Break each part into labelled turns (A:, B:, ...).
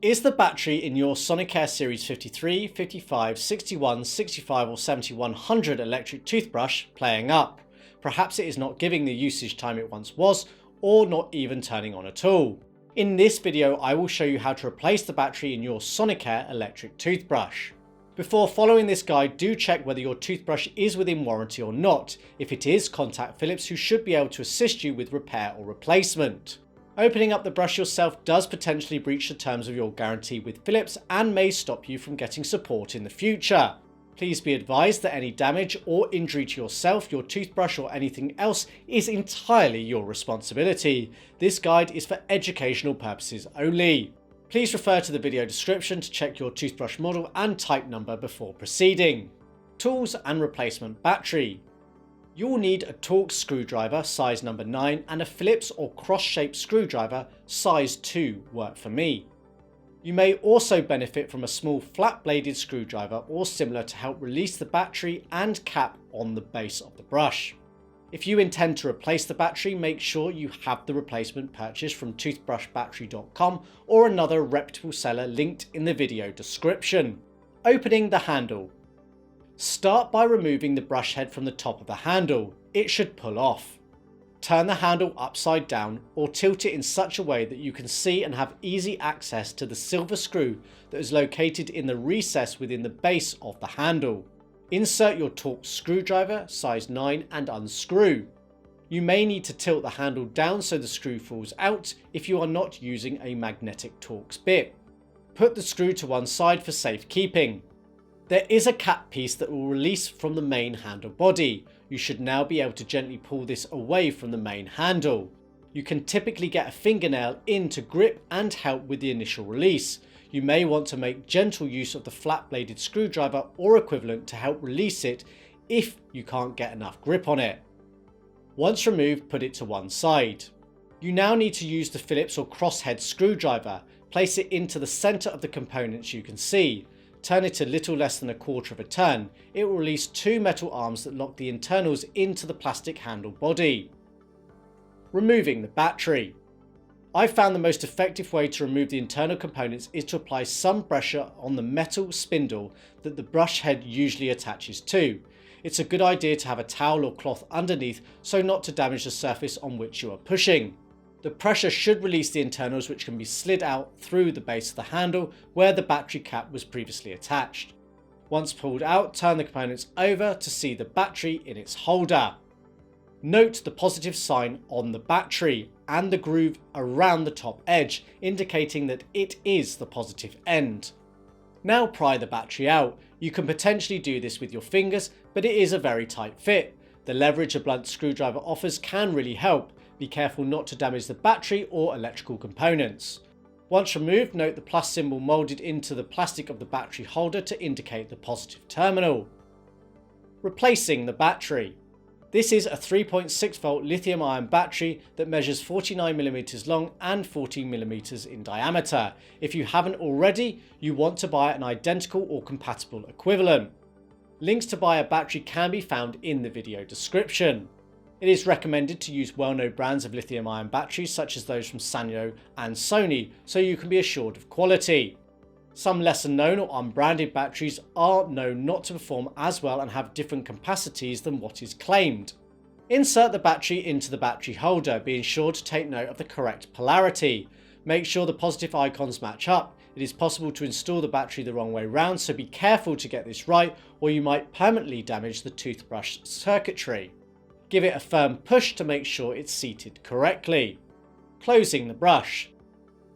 A: Is the battery in your Sonicare Series 53, 55, 61, 65 or 7100 electric toothbrush playing up? Perhaps it is not giving the usage time it once was, or not even turning on at all. In this video I will show you how to replace the battery in your Sonicare electric toothbrush. Before following this guide, do check whether your toothbrush is within warranty or not. If it is, contact Philips, who should be able to assist you with repair or replacement. Opening up the brush yourself does potentially breach the terms of your guarantee with Philips and may stop you from getting support in the future. Please be advised that any damage or injury to yourself, your toothbrush or anything else is entirely your responsibility. This guide is for educational purposes only. Please refer to the video description to check your toothbrush model and type number before proceeding. Tools and replacement battery. You will need a Torx screwdriver size number 9 and a Phillips or cross-shaped screwdriver size 2 work for me. You may also benefit from a small flat-bladed screwdriver or similar to help release the battery and cap on the base of the brush. If you intend to replace the battery, make sure you have the replacement purchased from toothbrushbattery.com or another reputable seller linked in the video description. Opening the handle. Start by removing the brush head from the top of the handle. It should pull off. Turn the handle upside down or tilt it in such a way that you can see and have easy access to the silver screw that is located in the recess within the base of the handle. Insert your Torx screwdriver size 9 and unscrew. You may need to tilt the handle down so the screw falls out if you are not using a magnetic Torx bit. Put the screw to one side for safekeeping. There is a cap piece that will release from the main handle body. You should now be able to gently pull this away from the main handle. You can typically get a fingernail in to grip and help with the initial release. You may want to make gentle use of the flat-bladed screwdriver or equivalent to help release it if you can't get enough grip on it. Once removed, put it to one side. You now need to use the Phillips or crosshead screwdriver. Place it into the center of the components you can see. Turn it a little less than a quarter of a turn. It will release two metal arms that lock the internals into the plastic handle body. Removing the battery. I found the most effective way to remove the internal components is to apply some pressure on the metal spindle that the brush head usually attaches to. It's a good idea to have a towel or cloth underneath so not to damage the surface on which you are pushing. The pressure should release the internals, which can be slid out through the base of the handle where the battery cap was previously attached. Once pulled out, turn the components over to see the battery in its holder. Note the positive sign on the battery and the groove around the top edge, indicating that it is the positive end. Now pry the battery out. You can potentially do this with your fingers, but it is a very tight fit. The leverage a blunt screwdriver offers can really help. Be careful not to damage the battery or electrical components. Once removed, note the plus symbol moulded into the plastic of the battery holder to indicate the positive terminal. Replacing the battery. This is a 3.6 volt lithium ion battery that measures 49mm long and 14mm in diameter. If you haven't already, you want to buy an identical or compatible equivalent. Links to buy a battery can be found in the video description. It is recommended to use well-known brands of lithium-ion batteries such as those from Sanyo and Sony, so you can be assured of quality. Some lesser known or unbranded batteries are known not to perform as well and have different capacities than what is claimed. Insert the battery into the battery holder, being sure to take note of the correct polarity. Make sure the positive icons match up. It is possible to install the battery the wrong way round, so be careful to get this right or you might permanently damage the toothbrush circuitry. Give it a firm push to make sure it's seated correctly. Closing the brush.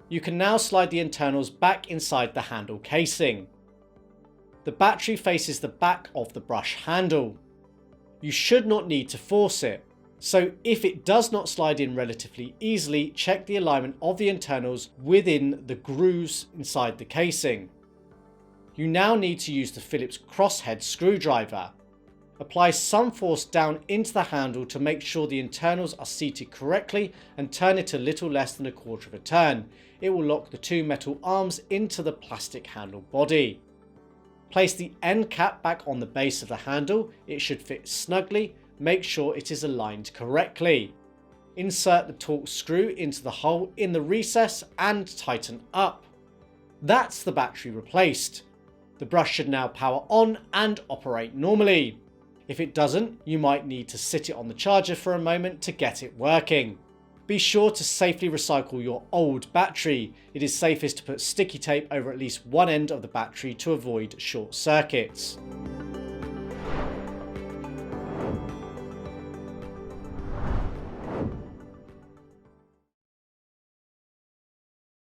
A: You can now slide the internals back inside the handle casing. The battery faces the back of the brush handle. You should not need to force it, so if it does not slide in relatively easily, check the alignment of the internals within the grooves inside the casing. You now need to use the Phillips crosshead screwdriver. Apply some force down into the handle to make sure the internals are seated correctly and turn it a little less than a quarter of a turn. It will lock the two metal arms into the plastic handle body. Place the end cap back on the base of the handle. It should fit snugly. Make sure it is aligned correctly. Insert the Torx screw into the hole in the recess and tighten up. That's the battery replaced. The brush should now power on and operate normally. If it doesn't, you might need to sit it on the charger for a moment to get it working. Be sure to safely recycle your old battery. It is safest to put sticky tape over at least one end of the battery to avoid short circuits.